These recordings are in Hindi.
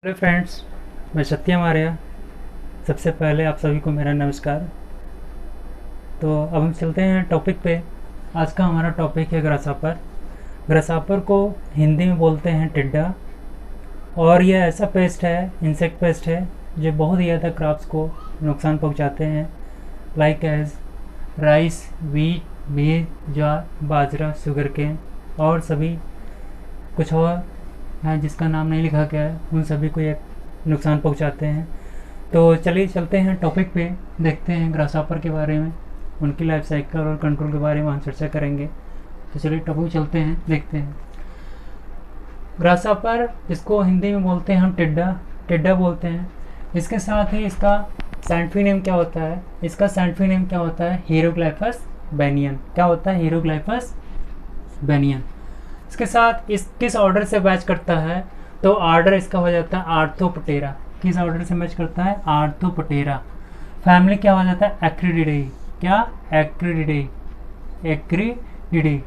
हेलो फ्रेंड्स, मैं सत्यम आर्य। सबसे पहले आप सभी को मेरा नमस्कार। तो अब हम चलते हैं टॉपिक पे। आज का हमारा टॉपिक है ग्रासहॉपर। ग्रासहॉपर को हिंदी में बोलते हैं टिड्डा, और यह ऐसा पेस्ट है, इंसेक्ट पेस्ट है, जो बहुत ही ज़्यादा क्रॉप्स को नुकसान पहुंचाते हैं, लाइक एज राइस, वीट, मेज, ज्वार, बाजरा, शुगर केन और सभी कुछ और हैं जिसका नाम नहीं लिखा गया है, उन सभी को ये नुकसान पहुंचाते हैं। तो चलिए चलते हैं टॉपिक पे, देखते हैं ग्रासहॉपर के बारे में, उनकी लाइफ साइकिल और कंट्रोल के बारे में हम चर्चा करेंगे। तो चलिए टॉपिक चलते हैं, देखते हैं। ग्रासहॉपर, इसको हिंदी में बोलते हैं हम टिड्डा, टिड्डा बोलते हैं। इसके साथ ही इसका साइंटिफिक नेम क्या होता है? इसका साइंटिफिक नेम क्या होता है? हीरोग्लाइफस बेनियन। क्या होता है? हीरोग्लाइफस बेनियन। इसके साथ इस किस ऑर्डर से मैच करता है? तो ऑर्डर इसका हो जाता है आर्थ्रोपोटेरा। किस ऑर्डर से मैच करता है? आर्थ्रोपोटेरा। फैमिली क्या हो जाता है? एक्रिडिडाई। क्या? एक्रिडिडाई, एक्रिडिडाई।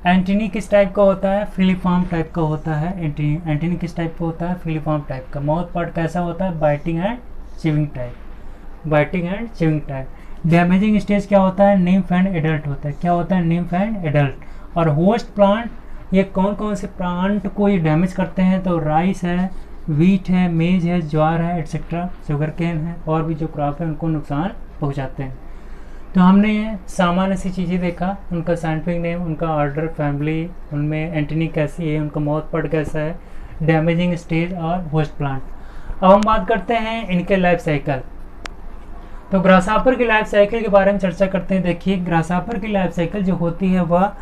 एंटीनी किस टाइप का होता है? फिलीफॉर्म टाइप का होता है। एंटीनी किस टाइप का होता है? फिलीफॉर्म टाइप का। माउथ पार्ट कैसा होता है? Biting and chewing type. Biting and chewing type. Damaging stage क्या होता है? निम्फ एंड एडल्ट होता है। क्या होता है? Nymph and adult. और होस्ट प्लांट, ये कौन कौन से प्लांट को ये डैमेज करते हैं? तो राइस है, वीट है, मेज है, ज्वार है, एट्सेट्रा, शुगर केन है, और भी जो क्रॉप है उनको नुकसान पहुंचाते हैं। तो हमने ये सामान्य सी चीज़ें देखा, उनका साइंटिफिक नेम, उनका ऑर्डर, फैमिली, उनमें एंटीनी कैसी है, उनका माउथ पार्ट कैसा है, डैमेजिंग स्टेज और होस्ट प्लांट। अब हम बात करते हैं इनके लाइफ साइकिल। तो ग्रासहॉपर की लाइफ साइकिल के बारे में चर्चा करते हैं। देखिए, ग्रासहॉपर की लाइफ साइकिल जो होती है वह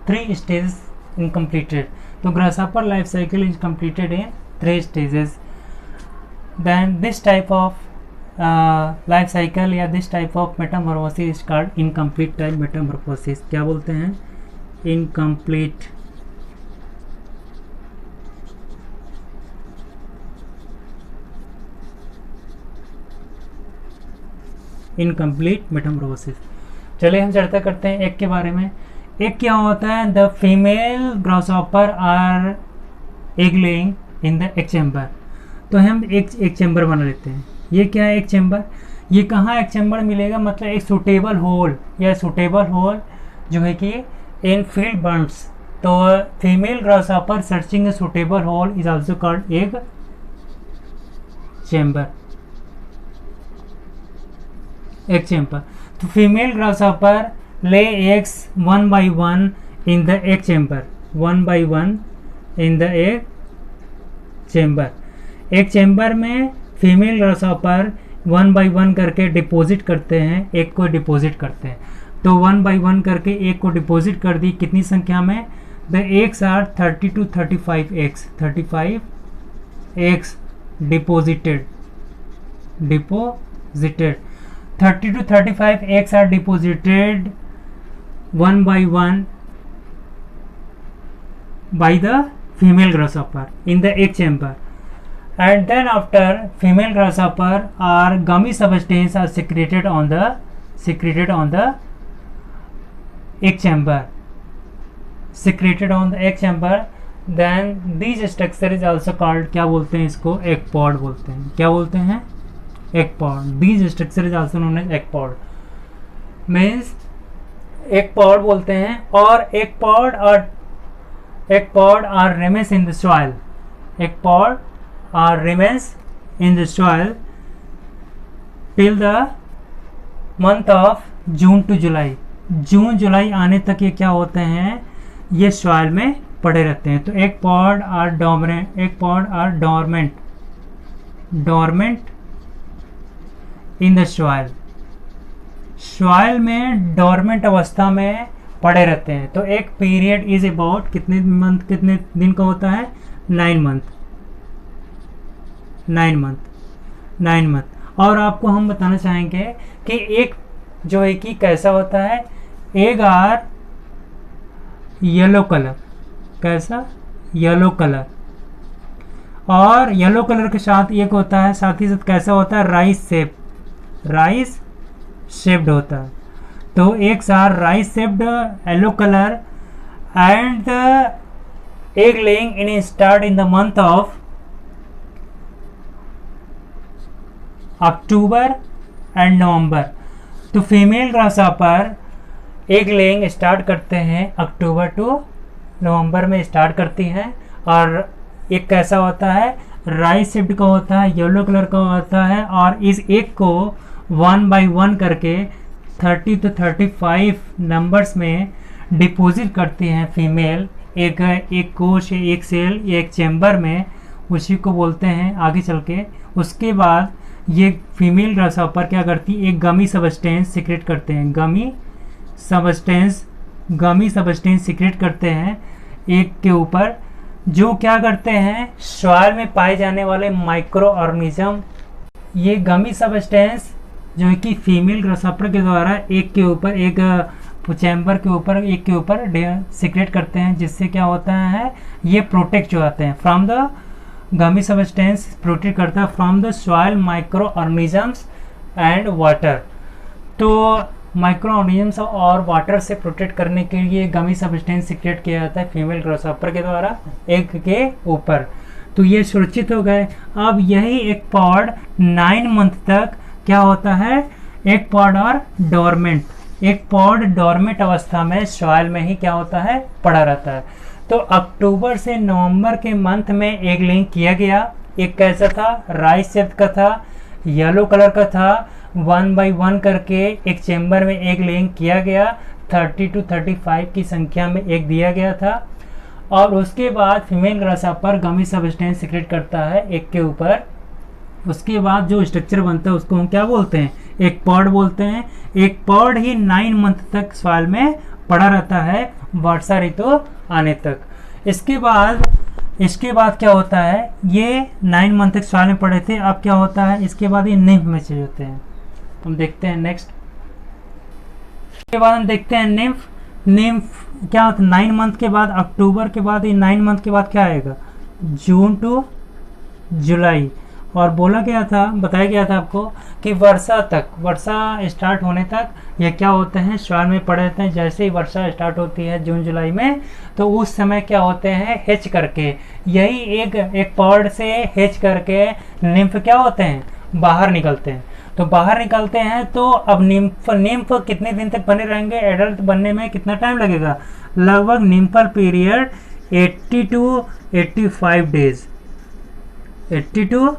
3 stage incompleted. So grasshopper life cycle is completed in 3 stages. Then this type of life cycle या this type of metamorphosis is called incomplete type metamorphosis. क्या बोलते हैं? Incomplete incomplete Metamorphosis. चलिए हम चर्चा करते हैं एक के बारे में। एक क्या होता है? The female grasshopper are egg laying in the egg chamber. तो हम एक चैम्बर बना लेते हैं। ये क्या है? एक चैम्बर। ये कहाँ एक चैम्बर मिलेगा? मतलब एक सूटेबल होल, या सूटेबल होल जो है कि इन फील्ड बर्ड्स। तो female grasshopper searching a suitable hole is also called egg chamber. Egg chamber. तो female grasshopper lay eggs one by one in the egg chamber, one by one in the egg chamber. एक चैम्बर में फीमेल ग्रासहॉपर 1 by 1 करके डिपॉजिट करते हैं, एक को डिपॉजिट करते हैं। तो 1 by 1 करके एक को डिपॉजिट कर दी, कितनी संख्या में? The eggs are 30 to 35 eggs, 35 eggs deposited, 30 to 35 eggs are deposited 1 by 1 by the female grasshopper in the egg chamber, and then after female grasshopper are gummy substance are secreted on the egg chamber, secreted on the egg chamber. Then these structure is also called, क्या बोलते हैं इसको? egg pod बोलते हैं। क्या बोलते हैं? egg pod. These structure is also known as egg pod. means एक पॉड बोलते हैं। और एक पॉड और रिमेन्स इन द सॉइल, एक पॉड और remains in the soil till the month of June to July. जून जुलाई आने तक ये क्या होते हैं? ये सॉइल में पड़े रहते हैं। तो एक पॉड और डोरमेंट, एक पॉड और dormant in the soil, soil में डोरमेंट अवस्था में पड़े रहते हैं। तो एक पीरियड इज अबाउट कितने मंथ, कितने दिन का होता है? 9 मंथ। और आपको हम बताना चाहेंगे कि एक जो है कि कैसा होता है? Egg are yellow colour. कैसा? Yellow colour. और येलो कलर के साथ एक होता है, साथ ही साथ कैसा होता है? राइस शेप्ड होता है। तो एक सार rice shaped yellow colour and the egg laying in start in the month of October and November. तो female grasshopper egg laying start करते हैं अक्टूबर टू नवंबर में स्टार्ट करती हैं, और एक कैसा होता है, राइस शेप्ड का होता है, येलो कलर का होता है, और इस एग को 1 बाय 1 करके 30 to 35 नंबर्स में डिपॉजिट करती हैं फीमेल, एक कोश, एक सेल, एक चैम्बर में, उसी को बोलते हैं आगे चल के। उसके बाद ये फीमेल ग्रासहॉपर क्या करती है, एक गमी सबस्टेंस सीक्रेट करते हैं, गमी सबस्टेंस सीक्रेट करते हैं एक के ऊपर, जो क्या करते हैं, सॉइल में पाए जाने वाले माइक्रो ऑर्गेनिज्म, ये गमी सबस्टेंस जो है कि फीमेल ग्रासहॉपर के द्वारा एक के ऊपर एक चैम्बर के ऊपर एक के ऊपर सीक्रेट करते हैं, जिससे क्या होता है, ये प्रोटेक्ट जो आते हैं from the gummy substance, protect करता है from the soil micro organisms and water. तो माइक्रो ऑर्गेनिजम्स और वाटर से प्रोटेक्ट करने के लिए गमी सबस्टेंस सीक्रेट किया जाता है फीमेल ग्रासहॉपर के द्वारा एग के ऊपर। तो ये सुरक्षित हो गए। अब यही एक पॉड 9 मंथ तक क्या होता है, एक पॉड और डोरमेंट, एक पॉड डोरमेंट अवस्था में सॉइल में ही क्या होता है, पड़ा रहता है। तो अक्टूबर से नवंबर के मंथ में एग लेइंग किया गया। एक कैसा था, राइस शेप का था, येलो कलर का था, 1 बाय 1 करके एक चेम्बर में एग लेइंग किया गया, 30 to 35 की संख्या में एग दिया गया था। और उसके बाद फीमेल ग्रासहॉपर गमी सबस्टेंस सीक्रेट करता है एग के ऊपर। उसके बाद जो स्ट्रक्चर बनता है उसको हम क्या बोलते हैं, एक पॉड बोलते हैं। एक पॉड ही 9 मंथ तक सॉइल में पड़ा रहता है वर्षा ऋतु आने तक। इसके बाद क्या होता है, ये 9 मंथ तक सॉइल में पड़े थे, अब क्या होता है, इसके बाद ये निम्फ में चले जाते हैं। हम देखते हैं नेक्स्ट। इसके बाद हम देखते हैं निम्फ क्या होता है, 9 मंथ के बाद, अक्टूबर के बाद, ये 9 मंथ के बाद क्या आएगा, जून टू जुलाई। और बताया गया था आपको कि वर्षा स्टार्ट होने तक ये क्या होते हैं, सॉइल में पड़े रहते हैं। जैसे ही वर्षा स्टार्ट होती है जून जुलाई में, तो उस समय क्या होते हैं, हेच करके, यही एक पॉड से हेच करके निम्फ क्या होते हैं, बाहर निकलते हैं। तो बाहर निकलते हैं तो अब निम्फ कितने दिन तक बने रहेंगे, एडल्ट बनने में कितना टाइम लगेगा, लगभग nymphal period 80 to 85 days, 80 to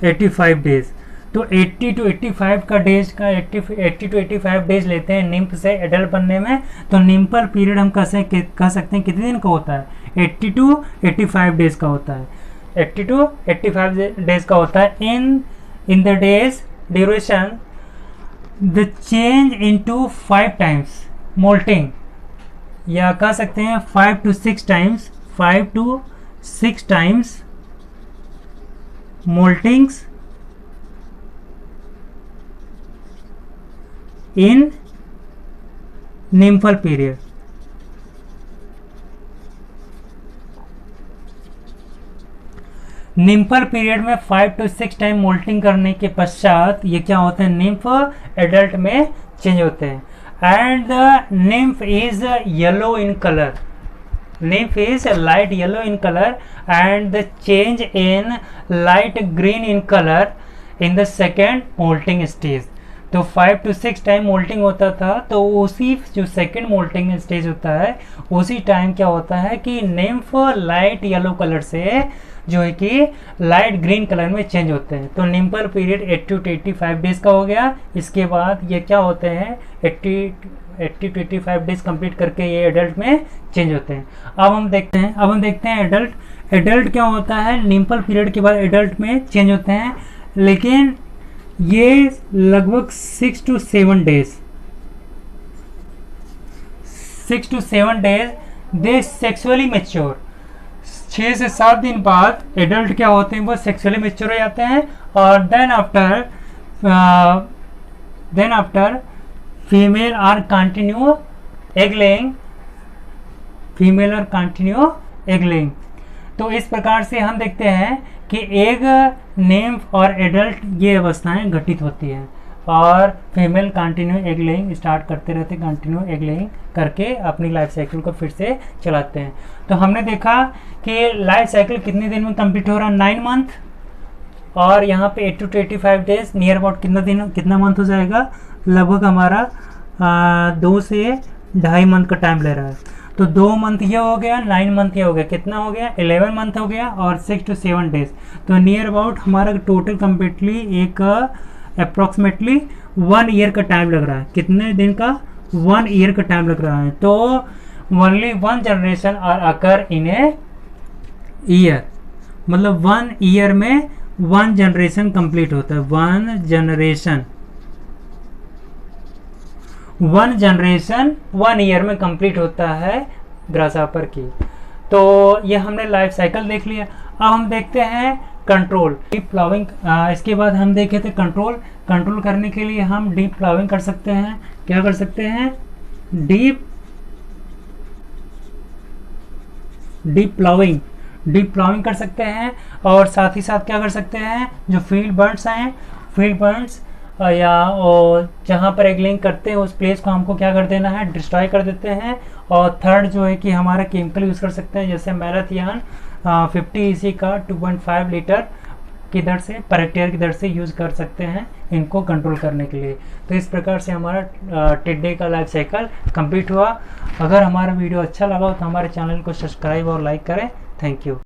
85 days. तो 80 to 85 का डेज का 80 to 85 डेज लेते हैं निम्फ से एडल्ट बनने में। तो निम्फल पीरियड हम कह सकते हैं कितने दिन का होता है, 80 to 85 डेज का होता है, 80 to 85 डेज का होता है। In the days duration the change into 5 times moulting, या कह सकते हैं 5 to 6 times moltings in nymphal period। Nymphal period में 5 to 6 टाइम मोल्टिंग करने के पश्चात ये क्या होते हैं, निम्फ एडल्ट में चेंज होते हैं। And the nymph is yellow in colour, nymph is light yellow in color and the change in light green in color in the second molting stage। तो 5 to 6 टाइम मोल्टिंग होता था, तो उसी जो सेकेंड मोल्टिंग स्टेज होता है उसी टाइम क्या होता है कि निम्फ लाइट येलो कलर से जो है कि लाइट ग्रीन कलर में चेंज होते हैं। तो निम्फल पीरियड 80 to 85 डेज का हो गया। इसके बाद ये क्या होते हैं, 80 to 85 डेज कंप्लीट करके ये एडल्ट में चेंज होते हैं। अब हम देखते हैं एडल्ट क्या होता है, निम्फल पीरियड के बाद एडल्ट में चेंज होते हैं, लेकिन ये लगभग 6 to 7 days they sexually mature. 6 से 7 दिन बाद एडल्ट क्या होते हैं, वो सेक्सुअली मैच्योर हो जाते हैं। और then after female are continue egg laying. तो इस प्रकार से हम देखते हैं कि एग, निम्फ और एडल्ट ये अवस्थाएं घटित होती हैं, और female continue egg laying start करते रहते, कंटिन्यू एग लेइंग करके अपनी लाइफ साइकिल को फिर से चलाते हैं। तो हमने देखा कि लाइफ साइकिल कितने दिन में कंप्लीट हो रहा है, 9 मंथ। और यहाँ पे 80 to 85 डेज, नियर अबाउट कितना मंथ हो जाएगा, लगभग हमारा 2 से 2.5 मंथ का टाइम ले रहा है। तो 2 मंथ ये हो गया, 9 मंथ ये हो गया, कितना हो गया, 11 मंथ हो गया, और 6 to 7 डेज। तो नियर अबाउट हमारा टोटल कम्प्लीटली एक अप्रॉक्सीमेटली 1 ईयर का टाइम लग रहा है। कितने दिन का, 1 ईयर का टाइम लग रहा है। तो only 1 generation are occur in a year, मतलब 1 ईयर में 1 जनरेशन कंप्लीट होता है। 1 जनरेशन 1 ईयर में कंप्लीट होता है ग्रासहॉपर की। तो ये हमने लाइफ साइकिल देख लिया। अब हम देखते हैं कंट्रोल, डीप प्लाविंग। इसके बाद हम देखे थे कंट्रोल करने के लिए हम डीप प्लाविंग कर सकते हैं। क्या कर सकते हैं, डीप प्लाविंग कर सकते हैं। और साथ ही साथ क्या कर सकते हैं, जो फील्ड बर्ड्स या जहाँ पर एग लिंक करते हैं उस प्लेस को हमको क्या कर देना है, डिस्ट्रॉय कर देते हैं। और थर्ड जो है कि हमारा केमिकल यूज़ कर सकते हैं, जैसे मैलाथियन 50 EC का 2.5 लीटर की दर से पर हेक्टेयर की दर से यूज़ कर सकते हैं इनको कंट्रोल करने के लिए। तो इस प्रकार से हमारा टिड्डे का लाइफ साइकिल कंप्लीट हुआ। अगर हमारा वीडियो अच्छा लगा हो तो हमारे चैनल को सब्सक्राइब और लाइक करें। Thank you.